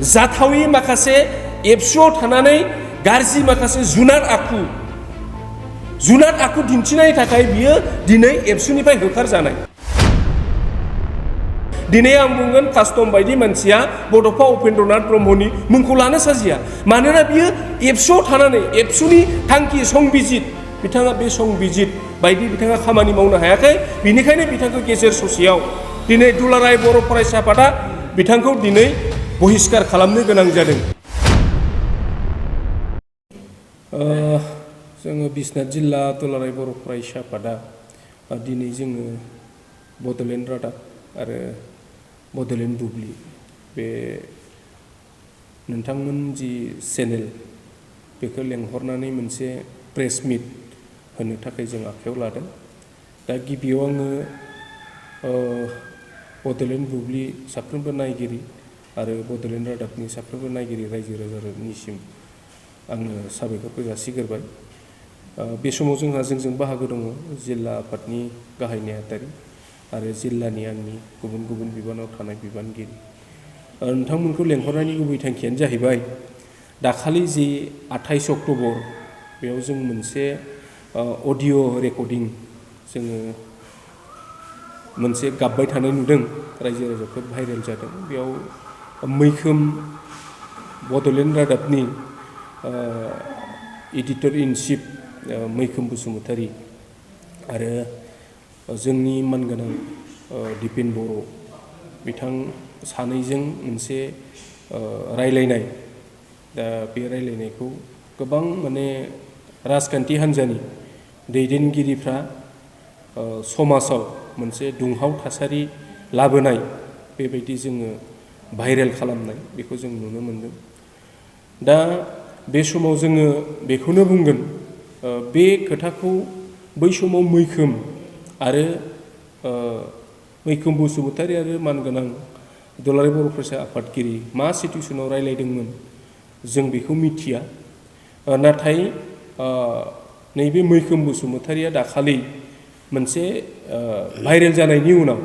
जाथावि माखासे एबसुआव थानानै गाज्रि माखासे जुनार आखु दिन्थिनायनि थाखाय बियो दिनै एबसुनिफ्राय होखारजानाय। दिनै आं बुंगोन कास्टम बायदि मानसिया बड'फा उपेन्द्रनाथ ब्रह्मनि मुंखौ लानो साजिया, मानोना बियो एबसुआव थानानै एबसुनि थांखि संबिजित बिथाङा बे संबिजित बायदि बिथाङा खामानि मावनो हायाखै। बिनिखायनो बिथांखौ गेजेर ससेयाव दिनै दुलाराय बर' फरायसा आफादा बिथांखौ दिनै बहिष्कार खालामनो गोनां जादों। जोङो बिश्वनाथ जिल्ला दुलाराय बर' फरायसा आफादा दिनै जोङो बड'लेण्ड रादाब आरो बड'लेण्ड बुब्लि बे नोंथांमोन जि चेनेल बेखौ लेंहरनानै मोनसे प्रेस मिट होनो थाखाय जों आखायाव लादों। दा गिबियाव आङो बड'लेण्ड बुब्लि साफ्रोमबो नायगिरि आरो बड'लेण्ड रादाबनि साफ्रोमबो नायगिरि रायजो राजानिसिम आङो साबायखरखौ जासिग्रोबाय। बे समाव जोंजों बाहागो दङ जिल्ला आफादनि गाहाय नेहाथारि आरो जिल्लानि आंनि गुबुन गुबुन बिबानाव थानाय बिबानगिरि। नोंथांमोनखौ लेंहरनायनि गुबै थांखियानो जाहैबाय दाखालि जि 28 अक्ट'बर बेयाव जों मोनसे अडिअ रेकर्डिं जोङो मोनसे गाबबाय थानाय नुदों, रायजो राजाफोर भाइरेल जादों। बेयाव मैखोम बड'लेण्ड रादाबनि एडिटर इन चिफ मैखोम बसुमतारी आरो जोंनि मानगोनां दिपेन बर' बिथां सानैजों मोनसे रायलायनाय। दा बे रायलायनायखौ गोबां माने राजखान्थि हान्जानि दैदेनगिरिफ्रा समाजाव मोनसे दुंहाव थासारि लाबोनाय बेबायदि जोङो भाइरेल खालामनाय बेखौ जों नुनो मोनदों। दा बे समाव जोङो बेखौनो बुंगोन, बे खोथाखौ बै समाव मैखोम बसुमतारी आरो मानगोनां दुलाराय बर' फरायसा आफादगिरि मा सिटुवेसनाव रायलायदोंमोन जों बेखौ मिथिया। नाथाय नैबे मैखोम बसुमतारीया दाखालि मोनसे भाइरेल जानायनि उनाव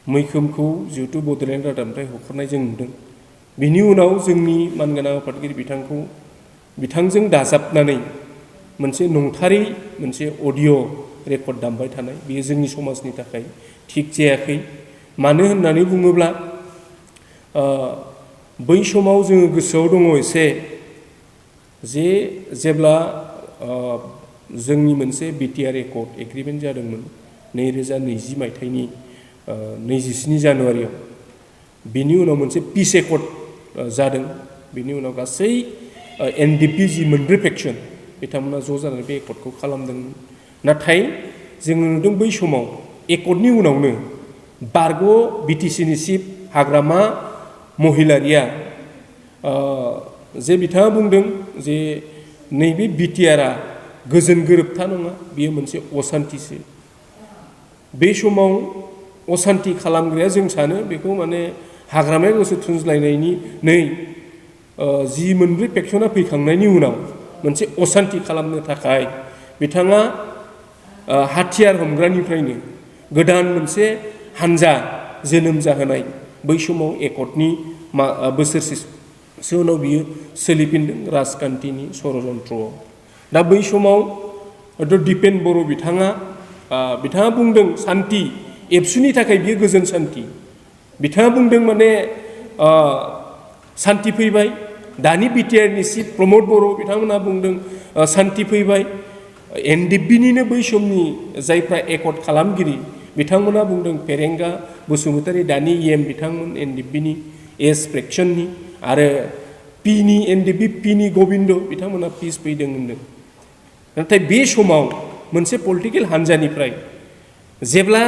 मैखोमखौ जिहेतु बड'लेण्ड रादाबनिफ्राय होखारनाय जों नुदों। बिनि उनाव जोंनि मानगोनां आफादगिरि बिथांजों दाजाबनानै मोनसे नंथारै मोनसे अडिअ रेकर्ड दामबाय थानाय बेयो जोंनि समाजनि थाखाय थिग जायाखै। मानो होननानै बुङोब्ला बै समाव जोङो गोसोआव दङ एसे जे जेब्ला जोंनि मोनसे बिटिआर एकर्ड एग्रिमेन्ट जादोंमोन 2020 मायथाइनि 27 जानुवारियाव, बिनि उनाव मोनसे पिस एकर्ड जादों। बिनि उनाव गासै एनडिपि जि मोनब्रै फेक्सन बिथांमोना ज' जानानै बे एकर्डखौ खालामदोंमोन। नाथाय जोङो नुदों बै समाव एकर्डनि उनावनो बारग' बिटिसिनि चिफ हाग्रामा महिलारिया जे बिथाङा बुंदों जे नैबे बिटिआरआ गोजोन गोरोबथा नङा, बियो मोनसे असान्तिसो। बे समाव असान्ति खालामग्राया जों सानो बेखौ माने हाग्रामाया गोसो थुनज्लायनायनि जि मोनब्रै फेक्सना फैखांनायनि उनाव मोनसे असान्ति खालामनो थाखाय बिथाङा हाथियार हमग्रानिफ्रायनो गोदान मोनसे हानजा जोनोम जाहोनाय बै समाव एकर्डनि बोसोरसेसो उनाव बियो सोलिफिनदों राजखान्थिनि षड़यन्त्रआव। दा बै समाव दिपेन बर' बिथाङा बुंदों सान्ति एबसुनि थाखाय बियो गोजोन सान्ति। बिथाङा बुंदों माने सान्ति फैबाय। दानि बिटिआरनि चिफ प्रमद बर' बिथांमोनहा बुंदों सान्ति फैबाय। एनडिपिनिनो बै समनि जायफ्रा एकर्ड खालामगिरि बिथांमोना बुंदों फेरेंगा बसुमतारी दानि इएम बिथांमोन एनडिपिनि एस फ्रेक्सननि आरो एनडिपि पिनि गबिन्द बिथांमोना पिस फैदों होनदों। नाथाय बे समाव मोनसे पलिटिकेल हान्जानिफ्राय जेब्ला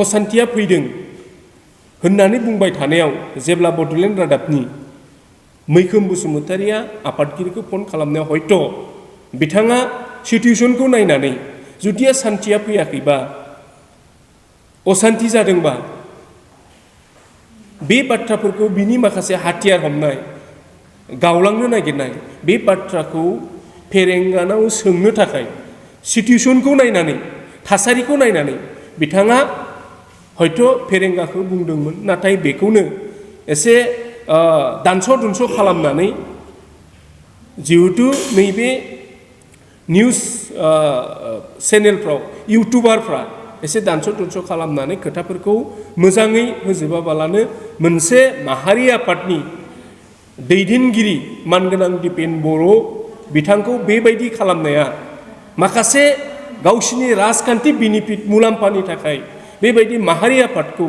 असान्तिया फैदों होननानै बुंबाय थानायाव जेब्ला बड'लेण्ड रादाबनि मैखोम बसुमतारीया आफादगिरिखौ फन खालामनायाव हयथ' बिथाङा सिटुवेसनखौ नायनानै जुदि सान्तिया फैयाखैबा असान्ति जादोंबा बे बाथ्राफोरखौ बिनि माखासे हाथियार हमनाय गावलांनो नागिरनाय बे बाथ्राखौ फेरेंगानाव सोंनो थाखाय सिटुवेसनखौ नायनानै थासारिखौ नायनानै बिथाङा हयथ' फेरेंगाखौ बुंदोंमोन। नाथाय बेखौनो एसे दानस' दुनस' खालामनानै जिहेतु नैबे निउस चेनेलफ्राव इउटुबारफ्रा एसे दानस' दुनस' खालामनानै खोथाफोरखौ मोजाङै होजोबाबालानो मोनसे माहारि आफादनि दैदेनगिरि मानगोनां दिपेन बर' बिथांखौ बेबायदि खालामनाया माखासे गावसिनि राजखान्थि बेनिफिट मुलाम्फानि थाखाय बेबायदि माहारि आफादखौ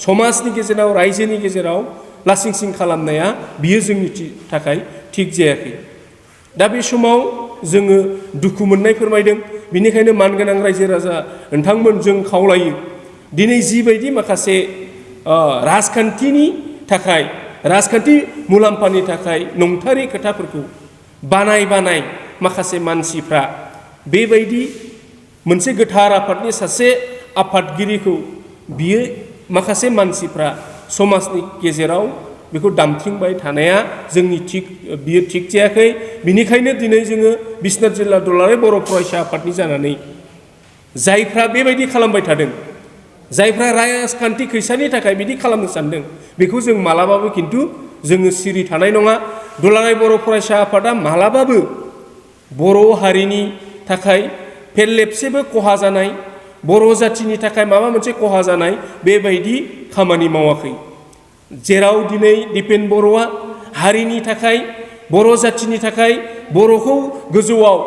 समाजनि गेजेराव रायजोनि गेजेराव लासिं सिं खालामनाया बियो जोंनि थाखाय थिग जायाखै। दा बे समाव जोङो दुखु मोननाय फोरमायदों। बिनिखायनो मानगोनां रायजो राजा नोंथांमोन जों खावलायो दिनै जिबायदि माखासे राजखान्थिनि थाखाय राजखान्थि मुलाम्फानि थाखाय नंथारै खोथाफोरखौ बानाय माखासे मानसिफ्रा बेबायदि मोनसे गोथार आफादनि सासे आफादगिरिखौ बियो माखासे मानसिफ्रा समाजनि गेजेराव बेखौ दामथिंबाय थानाया जोंनि बियो थिग जायाखै। बिनिखायनो दिनै जोङो बिश्वनाथ जिल्ला दुलाराय बर' फरायसा आफादनि जानानै जायफ्रा बेबायदि खालामबाय थादों, जायफ्रा राजखान्थि खैसानि थाखाय बिदि खालामनो सानदों, बेखौ जों मालाबाबो खिन्थु जोङो सिरि थानाय नङा। दुलाराय बर' फरायसा आफादा मालाबाबो बर' हारिनि थाखाय फेरलेबसेबो खहा जानाय, बर' जाथिनि थाखाय माबा मोनसे खहा जानाय बेबायदि खामानि मावाखै। जेराव दिनै दिपेन बर'आ हारिनि थाखाय, बर' जाथिनि थाखाय, बर'खौ गोजौआव,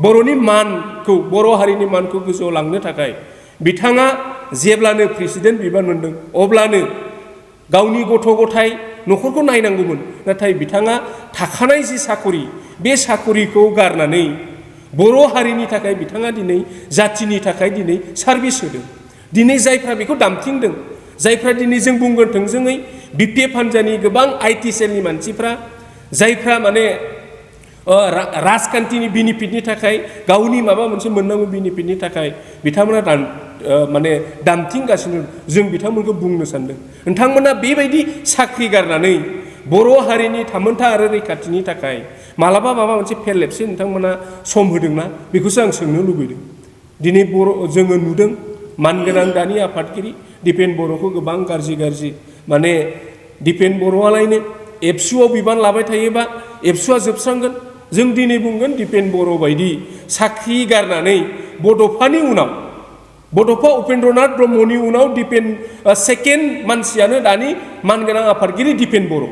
बर'नि मानखौ, बर' हारिनि मानखौ गोजौआव लांनो थाखाय बिथाङा जेब्लानो प्रेसिडेन्ट बिबान मोनदों अब्लानो गावनि गथ' गथाय न'खरखौ नायनांगौमोन। नाथाय बिथाङा थाखानाय जि साकरि, बे साकरिखौ गारनानै बर' हारिनि थाखाय बिथाङा दिनै जाथिनि थाखाय दिनै सार्भिस होदों। दिनै जायफ्रा बेखौ दामथिंदों, जायफ्रा दिनै जों बुंगोन थोंजोङै बिपिएफ हान्जानि गोबां आइटि सेलनि मानसिफ्रा, जायफ्रा माने राजखान्थिनि बेनिफिटनि थाखाय, गावनि माबा मोनसे मोननांगौ बेनिफिटनि थाखाय बिथांमोना माने दामथिंगासिनो, जों बिथांमोनखौ बुंनो सानदों नोंथांमोना बेबायदि साख्रि गारनानै बर' हारिनि थामोनथा आरो रैखाथिनि थाखाय मालाबा माबा मोनसे फेरलेबसे नोंथांमोना सम होदोंना, बेखौसो आं सोंनो लुबैदों। दिनै जोङो नुदों मानगोनां दानि आफादगिरि दिपेन बर'खौ गोबां गाज्रि माने दिपेन बर'आलायनो एबसुआव बिबान लाबाय थायोबा एबसुआ जोबस्रांगोन। जों दिनै बुंगोन दिपेन बर' बायदि साख्रि गारनानै बड'फानि उनाव, बड'फा उपेन्द्रनाथ ब्रह्मनि उनाव सेकेन्ड मानसियानो दानि मानगोनां आफादगिरि दिपेन बर'।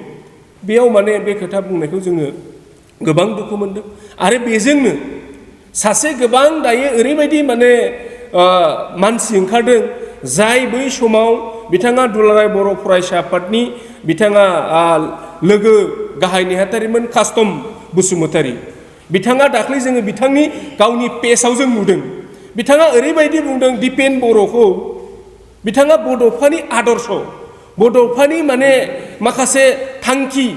बेयाव माने बे खोथा बुंनायखौ जोङो गोबां दुखु मोनदों। आरो बेजोंनो सासे गोबां दायो ओरैबायदि माने मानसि ओंखारदों, जाय बै समाव बिथाङा दुलाराय बर' फरायसा आफादनि बिथाङा लोगो गाहाय नेहाथारिमोन कास्टम बसुमतारी। बिथाङा दाख्लै जोङो बिथांनि गावनि पेजआव जों नुदों, बिथाङा ओरैबायदि बुंदों दिपेन बर'खौ बिथाङा बड'फानि आदर्श, बड'फानि माने माखासे थांखि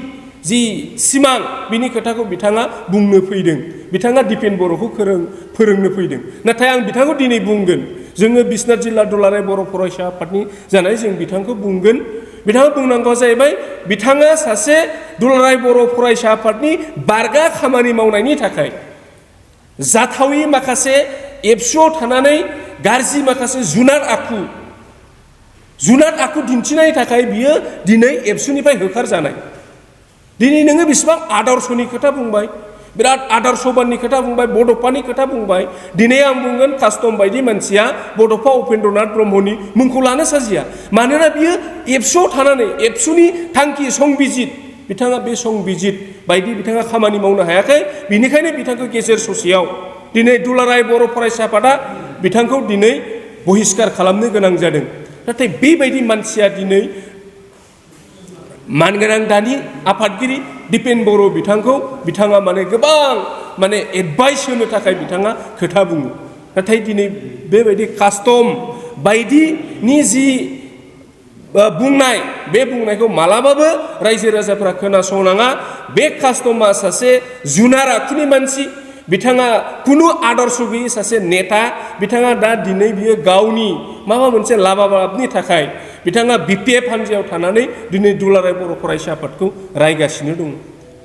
जि सिमां, बिनि खोथाखौ बिथाङा बुंनो फैदों। बिथाङा दिपेन बर'खौ फोरोंनो फैदों। नाथाय आं बिथांखौ दिनै बुंगोन, जोङो बिश्वनाथ जिल्ला दुलाराय बर' फरायसा आफादनि जानाय जों बिथांखौ बुंगोन, बिथाङा बुंनांगौआ जाहैबाय बिथाङा सासे दुलाराय बर' फरायसा आफादनि बारगा खामानि मावनायनि थाखाय जाथावि माखासे एबसुआव थानानै गाज्रि माखासे जुनार आखु दिन्थिनायनि थाखाय बियो दिनै एबसुनिफ्राय होखारजानाय। दिनै नोङो बेसेबां आदर्शनि खोथा बुंबाय, बिराद आदर्शबाननि खोथा बुंबाय, बड'फानि खोथा बुंबाय। दिनै आं बुंगोन कास्टम बायदि मानसिया बड'फा उपेन्द्रनाथ ब्रह्मनि मुंखौ लानो साजिया। मानोना बियो एबसुआव थानानै एबसुनि थांखि संबिजित, बिथाङा बे संबिजित बायदि बिथाङा खामानि मावनो हायाखै। बिनिखायनो बिथांखौ गेजेर ससेयाव दिनै दुलाराय बर' फरायसा आफादा बिथांखौ दिनै बहिष्कार खालामनो गोनां जादों। नाथाय बेबायदि मानसिया दिनै मानगोनां दानि आफादगिरि दिपेन बर' बिथाङा माने गोबां माने एडभाइस होनो थाखाय बिथाङा खोथा बुङो। नाथाय दिनै बेबायदि कास्टम बायदिनि जि बुंनाय, बे बुंनायखौ मालाबाबो रायजो राजाफ्रा खोनासंनाङा। बे कास्टमा सासे जुनार आखुनि मानसि, बिथाङा खुनु आदर्श गैयै सासे नेता। बिथाङा दा दिनै बियो गावनि माबा मोनसे लाबालाबनि थाखाय बिथाङा बिपिएफ हान्जायाव थानानै दिनै दुलाराय बर' फरायसा आफादखौ रायगासिनो दङ।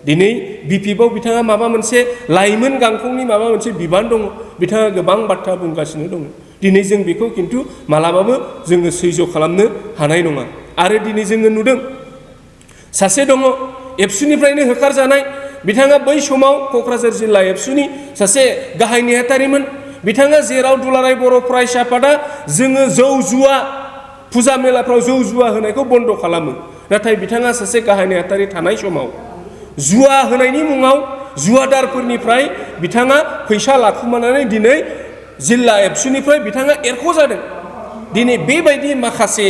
दिनै बिपिएफआव बिथाङा माबा मोनसे लाइमोन गांखंनि माबा मोनसे बिबान दङ, बिथाङा गोबां बाथ्रा बुंगासिनो दङ। दिनै जों बेखौ खिन्थु मालाबाबो जोङो सैज' खालामनो हानाय नङा। आरो दिनै जोङो नुदों सासे दङ एबसुनिफ्रायनो होखारजानाय बिथाङा बै समाव क'क्राझार जिल्ला एबसुनि सासे गाहाय नेहाथारिमोन बिथाङा जेराव दुलाराय बर' फरायसा आफादा जोङो जौ जुवा फुजा मेलाफ्राव जौ जुवा होनायखौ बन्द खालामो नाथाय बिथाङा सासे गाहाय नेहाथारि थानाय समाव जुवा होनायनि मुङाव जुवादारफोरनिफ्राय बिथाङा फैसा लाखुमानानै दिनै जिल्ला एबसुनिफ्राय बिथाङा एरख'जादों दिनै बेबायदि माखासे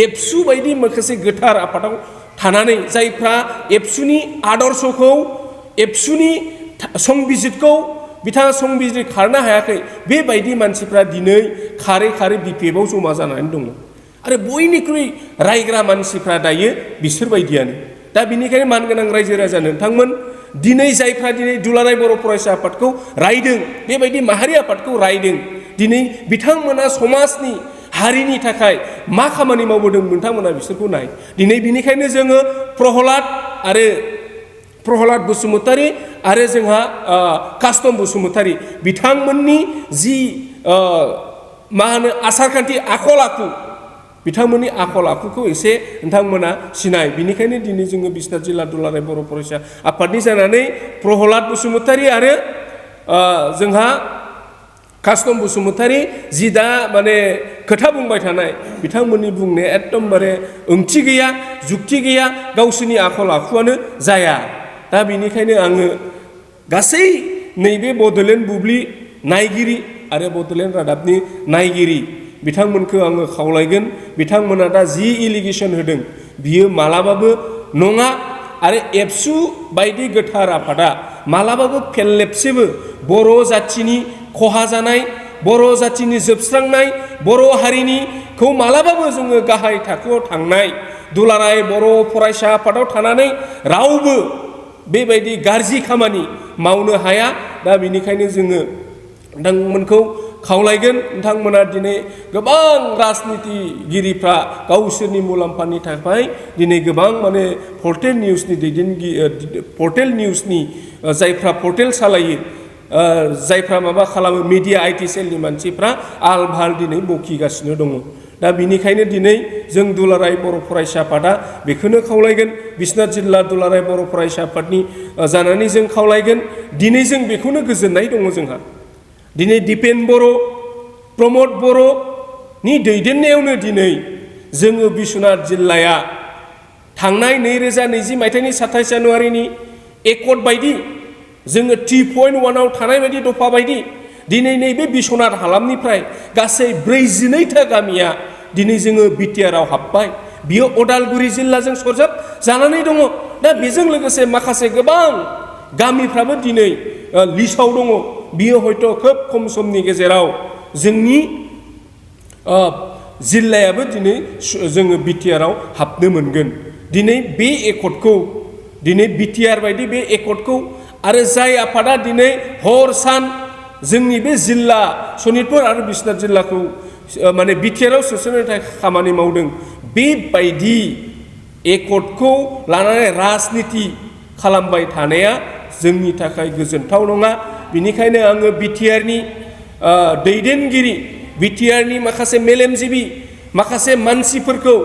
एबसु बायदि माखासे गोथार आफादाव थानानै जायफ्रा एबसुनि आदर्शखौ एबसुनि संबिजितखौ बिथाङा संबिजित खारनो हायाखै बेबायदि मानसिफ्रा दिनै खारै खारै बिपिएफआव जमा जानानै दङ आरो बयनिख्रुइ रायग्रा मानसिफ्रा दायो बिसोरबायदियानो दा बिनिखायनो मानगोनां रायजो राजा नोंथांमोन दिनै जायफ्रा दिनै दुलाराय बर' फरायसा आफादखौ रायदों बेबायदि माहारि आफादखौ रायदों दिनै बिथांमोना समाजनि हारिनि थाखाय मा खामानि मावबोदों नोंथांमोना बिसोरखौ नाय दिनै बिनिखायनो जोङो प्रहलाद बसुमतारी आरो जोंहा कास्तम बसुमतारी बिथांमोननि जि मा होनो आसारखान्थि आखल आखु बिथांमोननि आखल आखुखौ एसे नोंथांमोना सिनाय बिनिखायनो दिनै जोङो बिस्वनाथ जिल्ला दुलाराय बर' फरायसा आफादनि जानानै प्रहलाद बसुमतारी आरो जोंहा कास्तम बसुमतारी जि दा माने खोथा बुंबाय थानाय बिथांमोननि बुंनाया एकदमबारे ओंथि गैया जुक्ति गैया गावसोरनि आखल आखुआनो जाया दा बिनिखायनो आङो गासै नैबे बड'लेण्ड बुब्लि नायगिरि आरो बड'लेण्ड रादाबनि नायगिरि बिथांमोनखौ आङो खावलायगोन बिथांमोना दा जि एलिगेसन होदों बियो मालाबाबो नङा आरो एबसु बायदि गोथार आफादा मालाबाबो फेरलेबसेबो बर' जाथिनि खहा जानाय बर' जाथिनि जोबस्रांनाय बर' हारिनिखौ मालाबाबो जोङो गाहाय थाखोआव थांनाय दुलाराय बर' फरायसा आफादाव थानानै रावबो बेबायदि गाज्रि खामानि मावनो हाया दा बिनिखायनो जोङो नोंथांमोनखौ खावलायगोन नोंथांमोना दिनै गोबां राजनितिगिरिफ्रा गावसोरनि मुलाम्फानि थाखाय दिनै गोबां माने पर्टेल निउसनि जायफ्रा पर्टेल सालायो जायफ्रा माबा खालामो मिडिया आइटि सेलनि मानसिफ्रा आल भाल दिनै बखिगासिनो दङ दा बिनिखायनो दिनै जों दुलाराय बर' फरायसा आफादा बेखौनो खावलायगोन बिस्वनाथ जिल्ला दुलाराय बर' फरायसा आफादनि जानानै जों खावलायगोन दिनै जों बेखौनो गोजोननाय दङ जोंहा दिनै दिपेन बर' प्रमद बर'नि दैदेननायावनो दिनै जोङो बिस्वनाथ जिल्लाया थांनाय 2020 मायथाइनि 27 जानुवारिनि एकर्ड बायदि जोङो 3.1आव थानाय बायदि दफा बायदि दिनै नैबे बिस्वनाथ हालामनिफ्राय गासै 42था गामिया दिनै जोङो बिटिआरआव हाबबाय बियो अदालगुरि जिल्लाजों सरजाब जानानै दङ दा बेजों लोगोसे माखासे गोबां गामिफ्राबो दिनै लिस्टआव दङ बियो हयथ' खोब खम समनि गेजेराव जोंनि जिल्लायाबो दिनै जोङो बिटिआरआव हाबनो मोनगोन दिनै बे एकर्डखौ दिनै बिटिआर बायदि बे एकर्डखौ आरो जाय आफादा दिनै हर सान जोंनि बे जिल्ला सनितपुर आरो बिस्वनाथ जिल्लाखौ माने बिटिआरआव सोसननो थाखाय खामानि मावदों बेबायदि एकर्डखौ लानानै राजनिति खालामबाय थानाया जोंनि थाखाय गोजोनथाव नङा बिनिखायनो आङो बिटिआरनि दैदेनगिरि बिटिआरनि माखासे मेलेमजिबि माखासे मानसिफोरखौ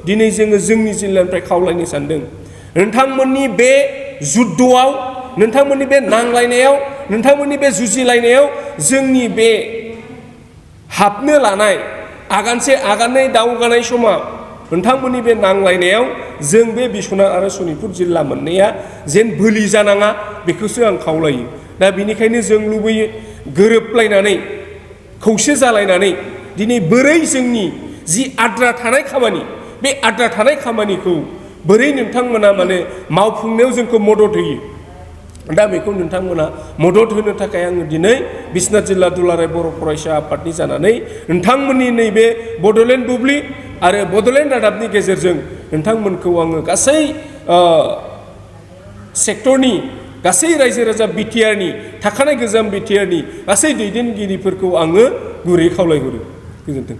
दिनै जोङो जोंनि जिल्लानिफ्राय खावलायनो सानदों नोंथांमोननि बे जुद्धआव नोंथांमोननि बे नांलायनायाव नोंथांमोननि बे जुजिलायनायाव जोंनि बे हाबनो लानाय आगानसे आगाननै दावगानाय समाव नोंथांमोननि बे नांलायनायाव जों बे बिस्वनाथ आरो सनितपुर जिल्ला मोननैया जेन बोलि जानाङा बेखौसो आं खावलायो दा बिनिखायनो जों लुबैयो गोरोबलायनानै खौसे जालायनानै दिनै बोरै जोंनि जि आद्रा थानाय खामानि बे आद्रा थानाय खामानिखौ बोरै नोंथांमोना माने मावफुंनायाव जोंखौ मदद होयो दा बेखौ नोंथांमोना मदद होनो थाखाय आङो दिनै बिस्वनाथ जिल्ला दुलाराय बर' फरायसा आफादनि जानानै नोंथांमोननि नैबे बड'लेण्ड बुब्लि आरो बड'लेण्ड रादाबनि गेजेरजों नोंथांमोनखौ आङो गासै सेक्टरनि गासै रायजो राजा बिटिआरनि थाखानाय गोजाम बिटिआरनि गासै दैदेनगिरिफोरखौ आङो गुरै खावलायहरो गोजोन्थों